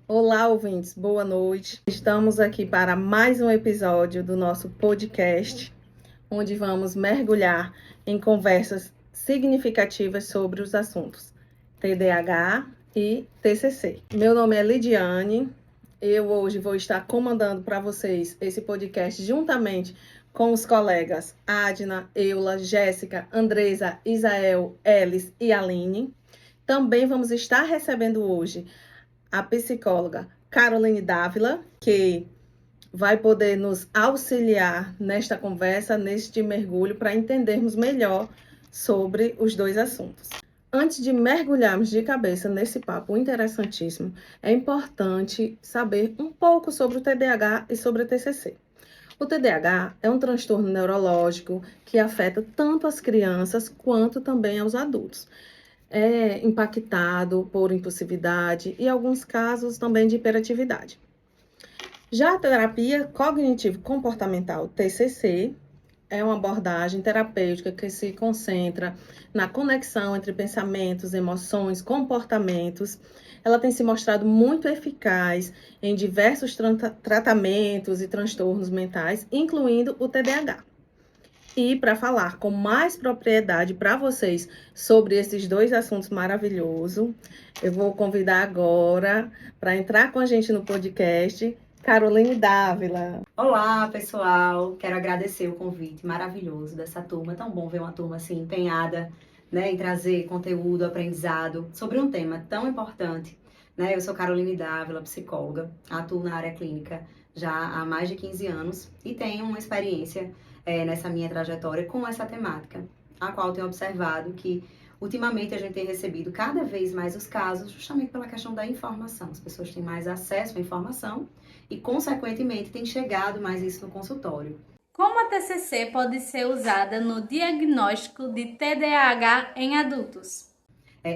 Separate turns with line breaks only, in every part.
Olá, ouvintes, boa noite. Estamos aqui para mais um episódio do nosso podcast, onde vamos mergulhar em conversas significativas sobre os assuntos TDAH e TCC. Meu nome é Lidiane, eu hoje vou estar comandando para vocês esse podcast juntamente com os colegas Adna, Eula, Jéssica, Andresa, Isael, Elis e Aline. Também vamos estar recebendo hoje a psicóloga Caroline Dávila, que vai poder nos auxiliar nesta conversa, neste mergulho, para entendermos melhor sobre os dois assuntos. Antes de mergulharmos de cabeça nesse papo interessantíssimo, é importante saber um pouco sobre o TDAH e sobre o TCC. O TDAH é um transtorno neurológico que afeta tanto as crianças quanto também aos adultos. É impactado por impulsividade e, em alguns casos, também de hiperatividade. Já a terapia cognitivo-comportamental, TCC, é uma abordagem terapêutica que se concentra na conexão entre pensamentos, emoções, comportamentos. Ela tem se mostrado muito eficaz em diversos tratamentos e transtornos mentais, incluindo o TDAH. E para falar com mais propriedade para vocês sobre esses dois assuntos maravilhosos, eu vou convidar agora para entrar com a gente no podcast, Caroline Dávila.
Olá, pessoal! Quero agradecer o convite maravilhoso dessa turma. É tão bom ver uma turma assim empenhada, né, em trazer conteúdo, aprendizado sobre um tema tão importante. Eu sou Caroline Dávila, psicóloga, atuo na área clínica já há mais de 15 anos e tenho uma experiência nessa minha trajetória com essa temática, a qual tenho observado que ultimamente a gente tem recebido cada vez mais os casos justamente pela questão da informação. As pessoas têm mais acesso à informação e, consequentemente, tem chegado mais isso no consultório.
Como a TCC pode ser usada no diagnóstico de TDAH em adultos?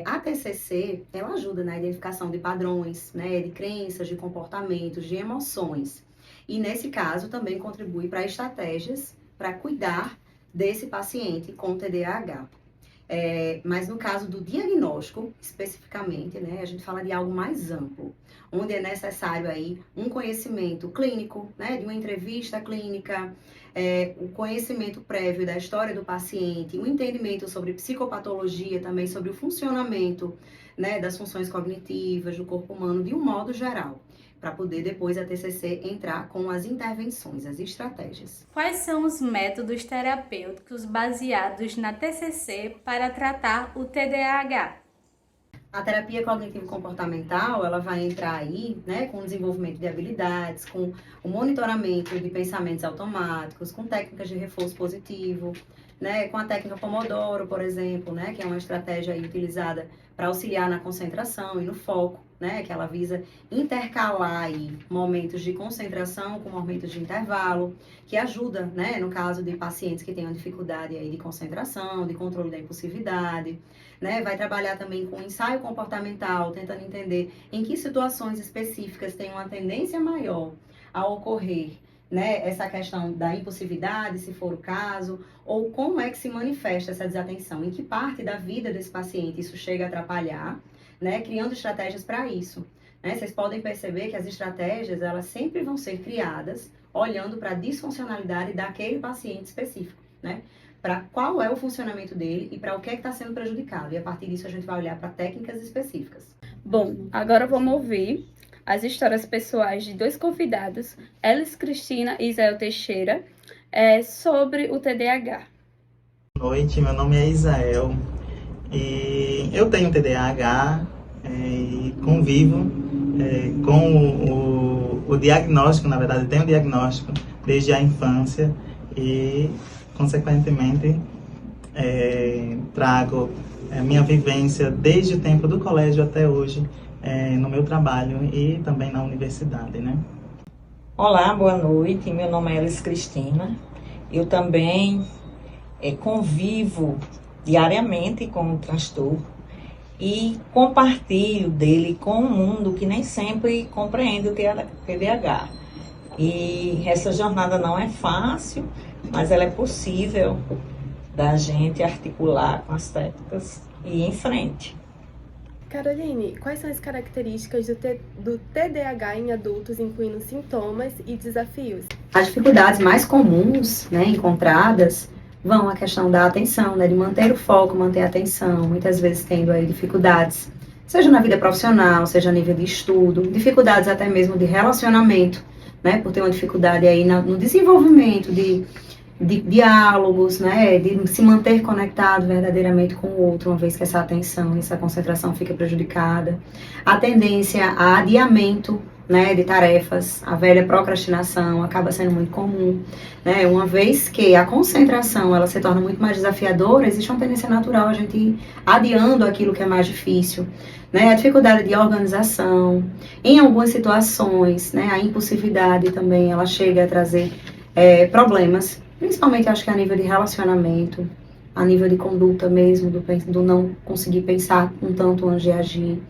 A TCC, ela ajuda na identificação de padrões, de crenças, de comportamentos, de emoções. E, nesse caso, também contribui para estratégias para cuidar desse paciente com TDAH. Mas no caso do diagnóstico, especificamente, a gente fala de algo mais amplo, onde é necessário aí um conhecimento clínico, de uma entrevista clínica, o conhecimento prévio da história do paciente, um entendimento sobre psicopatologia, também sobre o funcionamento, das funções cognitivas do corpo humano de um modo geral, para poder depois a TCC entrar com as intervenções, as estratégias.
Quais são os métodos terapêuticos baseados na TCC para tratar o TDAH?
A terapia cognitivo-comportamental, ela vai entrar aí, com o desenvolvimento de habilidades, com o monitoramento de pensamentos automáticos, com técnicas de reforço positivo, com a técnica Pomodoro, por exemplo, que é uma estratégia aí utilizada para auxiliar na concentração e no foco, que ela visa intercalar aí momentos de concentração com momentos de intervalo, que ajuda, no caso de pacientes que tenham dificuldade aí de concentração, de controle da impulsividade, vai trabalhar também com ensaio comportamental, tentando entender em que situações específicas tem uma tendência maior a ocorrer, essa questão da impulsividade, se for o caso, ou como é que se manifesta essa desatenção, em que parte da vida desse paciente isso chega a atrapalhar, criando estratégias para isso. Vocês podem perceber que as estratégias, elas sempre vão ser criadas olhando para a disfuncionalidade daquele paciente específico, para qual é o funcionamento dele e para o que é que está sendo prejudicado. E a partir disso a gente vai olhar para técnicas específicas.
Bom, agora vamos ouvir as histórias pessoais de dois convidados, Elis Cristina e Isael Teixeira, sobre o TDAH.
Boa noite, meu nome é Isael e eu tenho TDAH e convivo com o diagnóstico, na verdade tenho diagnóstico desde a infância e, consequentemente, trago a minha vivência desde o tempo do colégio até hoje, no meu trabalho e também na universidade,
Olá, boa noite. Meu nome é Elis Cristina. Eu também convivo diariamente com o transtorno e compartilho dele com um mundo que nem sempre compreende o TDAH. E essa jornada não é fácil, mas ela é possível da gente articular com as técnicas e ir em frente.
Caroline, quais são as características do TDAH em adultos, incluindo sintomas e desafios?
As dificuldades mais comuns, né, encontradas vão a questão da atenção, né, de manter o foco, manter a atenção, muitas vezes tendo aí dificuldades, seja na vida profissional, seja a nível de estudo, dificuldades até mesmo de relacionamento, né, por ter uma dificuldade aí no desenvolvimento de diálogos, né, de se manter conectado verdadeiramente com o outro, uma vez que essa atenção, essa concentração fica prejudicada. A tendência a adiamento, né, de tarefas, a velha procrastinação acaba sendo muito comum, né, uma vez que a concentração ela se torna muito mais desafiadora, existe uma tendência natural a gente ir adiando aquilo que é mais difícil, né, a dificuldade de organização, em algumas situações, né, a impulsividade também, ela chega a trazer problemas, principalmente acho que a nível de relacionamento, a nível de conduta mesmo, do não conseguir pensar um tanto antes de agir.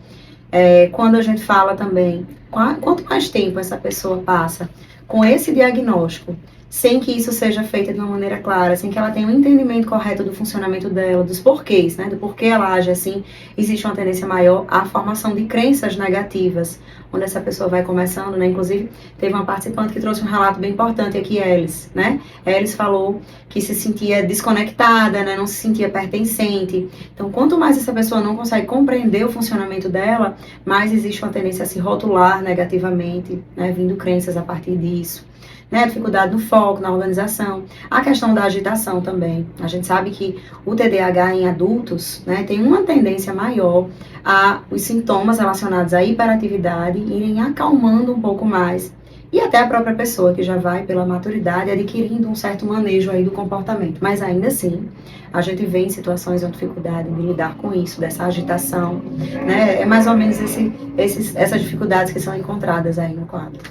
Quando a gente fala também, quanto mais tempo essa pessoa passa com esse diagnóstico, sem que isso seja feito de uma maneira clara, sem que ela tenha um entendimento correto do funcionamento dela, dos porquês, né, do porquê ela age assim, existe uma tendência maior à formação de crenças negativas, onde essa pessoa vai começando, né, inclusive teve uma participante que trouxe um relato bem importante aqui, Elis, né, Elis falou que se sentia desconectada, né, não se sentia pertencente, então quanto mais essa pessoa não consegue compreender o funcionamento dela, mais existe uma tendência a se rotular negativamente, né, vindo crenças a partir disso. Né, a dificuldade no foco, na organização, a questão da agitação também. A gente sabe que o TDAH em adultos, né, tem uma tendência maior a os sintomas relacionados à hiperatividade irem acalmando um pouco mais. E até a própria pessoa que já vai pela maturidade adquirindo um certo manejo aí do comportamento. Mas ainda assim, a gente vê em situações de dificuldade de lidar com isso, dessa agitação, né, é mais ou menos essas dificuldades que são encontradas aí no quadro.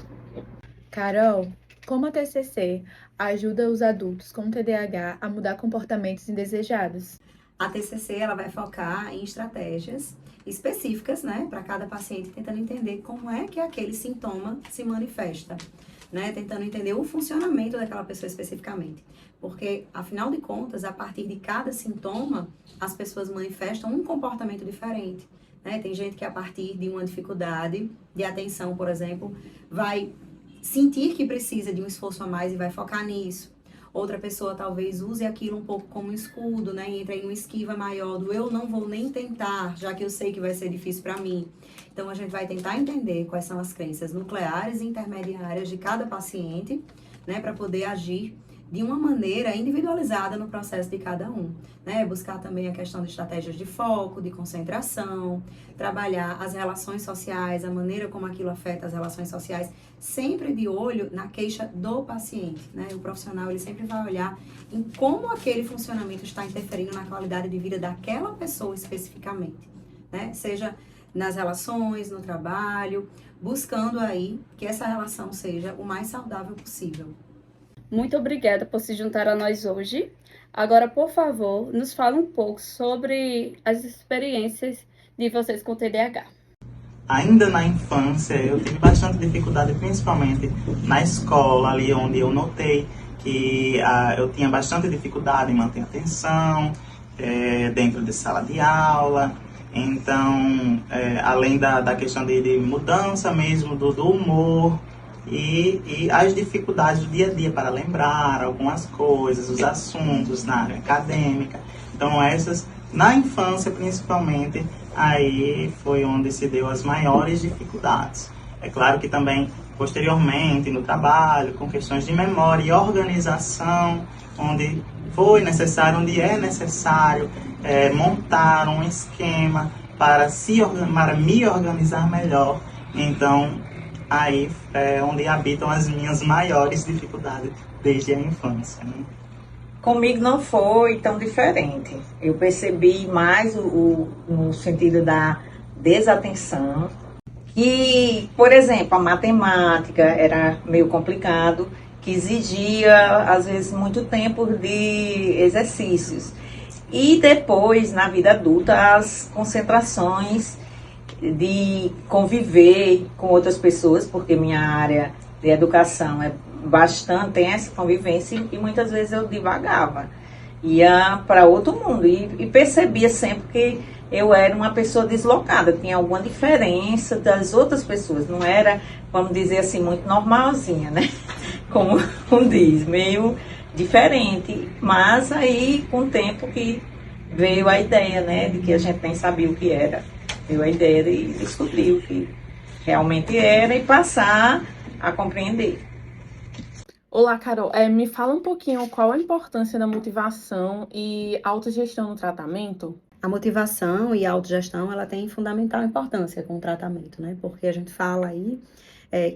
Carol, como a TCC ajuda os adultos com TDAH a mudar comportamentos indesejados?
A TCC ela vai focar em estratégias específicas, né, para cada paciente, tentando entender como é que aquele sintoma se manifesta, né, tentando entender o funcionamento daquela pessoa especificamente. Porque, afinal de contas, a partir de cada sintoma, as pessoas manifestam um comportamento diferente. Né? Tem gente que, a partir de uma dificuldade de atenção, por exemplo, vai sentir que precisa de um esforço a mais e vai focar nisso. Outra pessoa talvez use aquilo um pouco como um escudo, né? E entra em uma esquiva maior do eu não vou nem tentar, já que eu sei que vai ser difícil para mim. Então, a gente vai tentar entender quais são as crenças nucleares e intermediárias de cada paciente, né? Para poder agir de uma maneira individualizada no processo de cada um, né? Buscar também a questão de estratégias de foco, de concentração, trabalhar as relações sociais, a maneira como aquilo afeta as relações sociais, sempre de olho na queixa do paciente, né? O profissional, ele sempre vai olhar em como aquele funcionamento está interferindo na qualidade de vida daquela pessoa especificamente, né? Seja nas relações, no trabalho, buscando aí que essa relação seja o mais saudável possível.
Muito obrigada por se juntar a nós hoje. Agora, por favor, nos fala um pouco sobre as experiências de vocês com TDAH.
Ainda na infância, eu tive bastante dificuldade, principalmente na escola, ali onde eu notei que eu tinha bastante dificuldade em manter atenção, dentro de sala de aula. Então, além da questão de mudança mesmo do humor, e as dificuldades do dia a dia para lembrar algumas coisas, os assuntos na área acadêmica. Então essas, na infância principalmente, aí foi onde se deu as maiores dificuldades. É claro que também, posteriormente, no trabalho, com questões de memória e organização, onde foi necessário, onde é necessário montar um esquema para me organizar melhor. Então, aí é onde habitam as minhas maiores dificuldades desde a infância. Né?
Comigo não foi tão diferente. Eu percebi mais no sentido da desatenção. E, por exemplo, a matemática era meio complicado, que exigia, às vezes, muito tempo de exercícios. E depois, na vida adulta, as concentrações de conviver com outras pessoas, porque minha área de educação tem essa convivência, e muitas vezes eu divagava, ia para outro mundo e percebia sempre que eu era uma pessoa deslocada, tinha alguma diferença das outras pessoas, não era, vamos dizer assim, muito normalzinha, né? Como diz, meio diferente, mas aí com o tempo que veio a ideia, né, de que a gente nem sabia o que era, veio a ideia de descobrir o que realmente era e passar a compreender.
Olá, Carol. Me fala um pouquinho qual a importância da motivação e autogestão no tratamento?
A motivação e a autogestão, ela tem fundamental importância com o tratamento, né? Porque a gente fala aí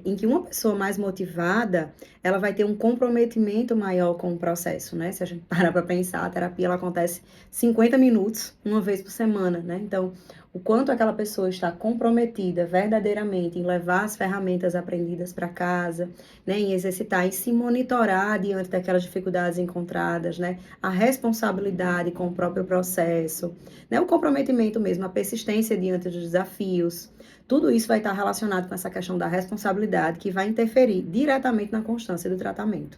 em que uma pessoa mais motivada, ela vai ter um comprometimento maior com o processo, né? Se a gente parar para pensar, a terapia ela acontece 50 minutos, uma vez por semana, né? Então, o quanto aquela pessoa está comprometida verdadeiramente em levar as ferramentas aprendidas para casa, né? Em exercitar, em se monitorar diante daquelas dificuldades encontradas, né? A responsabilidade com o próprio processo, né? O comprometimento mesmo, a persistência diante dos desafios. Tudo isso vai estar relacionado com essa questão da responsabilidade, que vai interferir diretamente na constância do tratamento.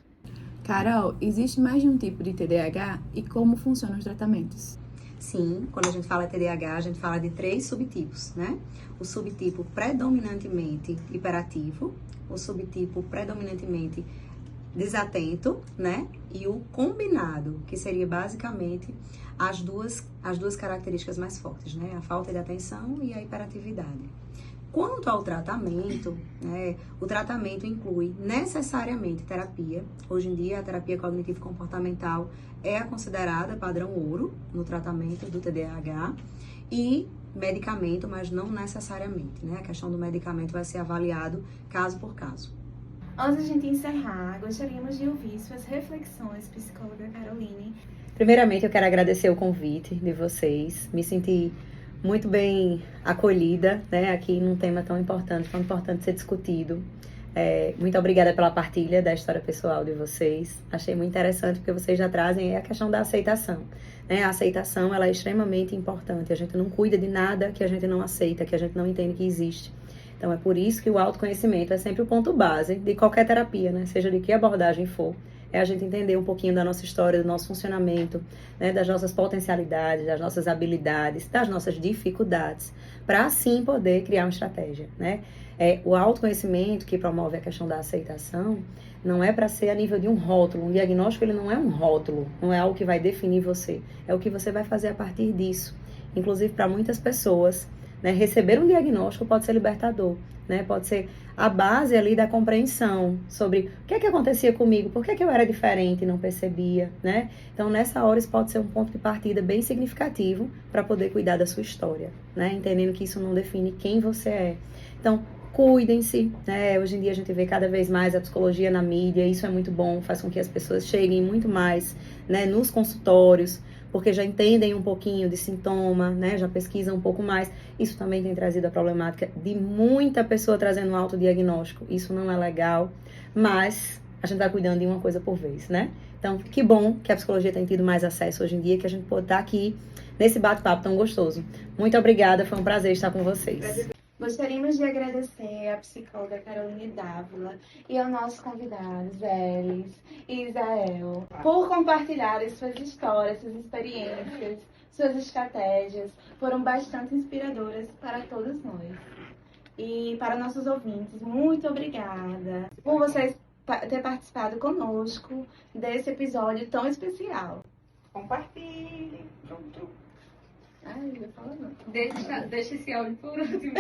Carol, existe mais de um tipo de TDAH e como funcionam os tratamentos?
Sim, quando a gente fala TDAH, a gente fala de 3 subtipos, né? O subtipo predominantemente hiperativo, o subtipo predominantemente desatento, né? E o combinado, que seria basicamente as duas características mais fortes, né? A falta de atenção e a hiperatividade. Quanto ao tratamento, né, o tratamento inclui necessariamente terapia. Hoje em dia, a terapia cognitivo-comportamental é considerada padrão ouro no tratamento do TDAH e medicamento, mas não necessariamente, né? A questão do medicamento vai ser avaliado caso por caso.
Antes de a gente encerrar, gostaríamos de ouvir suas reflexões, psicóloga Caroline.
Primeiramente, eu quero agradecer o convite de vocês. Me senti muito bem acolhida, né, aqui num tema tão importante ser discutido. Muito obrigada pela partilha da história pessoal de vocês. Achei muito interessante porque vocês já trazem a questão da aceitação, né? A aceitação, ela é extremamente importante. A gente não cuida de nada que a gente não aceita, que a gente não entende que existe. Então, é por isso que o autoconhecimento é sempre o ponto base de qualquer terapia, né? Seja de que abordagem for. É a gente entender um pouquinho da nossa história, do nosso funcionamento, né? Das nossas potencialidades, das nossas habilidades, das nossas dificuldades, para assim poder criar uma estratégia, né? O autoconhecimento que promove a questão da aceitação não é para ser a nível de um rótulo. Um diagnóstico, ele não é um rótulo, não é algo que vai definir você. É o que você vai fazer a partir disso. Inclusive, para muitas pessoas, né, receber um diagnóstico pode ser libertador, né? Pode ser a base ali da compreensão sobre o que é que acontecia comigo, por que é que eu era diferente e não percebia, né? Então, nessa hora, isso pode ser um ponto de partida bem significativo para poder cuidar da sua história, né? Entendendo que isso não define quem você é. Então, cuidem-se, né? Hoje em dia a gente vê cada vez mais a psicologia na mídia, isso é muito bom, faz com que as pessoas cheguem muito mais, né, nos consultórios, porque já entendem um pouquinho de sintoma, né, já pesquisam um pouco mais. Isso também tem trazido a problemática de muita pessoa trazendo um autodiagnóstico. Isso não é legal, mas a gente vai cuidando de uma coisa por vez, né? Então, que bom que a psicologia tem tido mais acesso hoje em dia, que a gente pode estar aqui nesse bate-papo tão gostoso. Muito obrigada, foi um prazer estar com vocês.
Gostaríamos de agradecer à psicóloga Caroline Dávila e aos nossos convidados, Elis e Isael, por compartilharem suas histórias, suas experiências, suas estratégias. Foram bastante inspiradoras para todos nós. E para nossos ouvintes, muito obrigada por vocês ter participado conosco desse episódio tão especial. Compartilhe! Ai, eu falo não.
Deixa esse áudio por último.